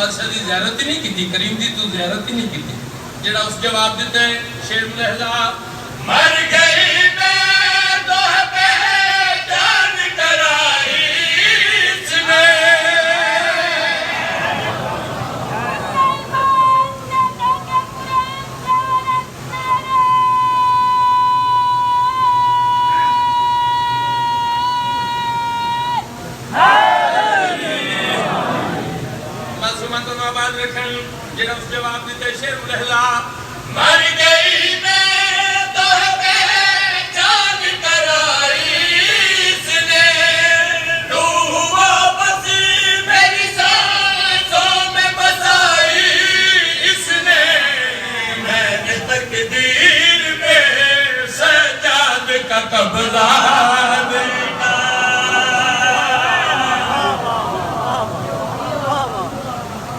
بادشاہ دی زیارت ہی نہیں کی تھی، کریم دی تو زیارت ہی نہیں کی تھی. جڑا اس جواب دیتا ہے شیر ملحظہ مر گئی میں تو پہچان کرائی اس نے. آباد رکھن جڑا اس جواب دیتے شیر ملحظہ مر گئی میں تو پہچان کرائی اس نے. روح واپس میری سانسوں میں بسائی اس نے. میں نے تقدیر میں سجاد کا قبضہ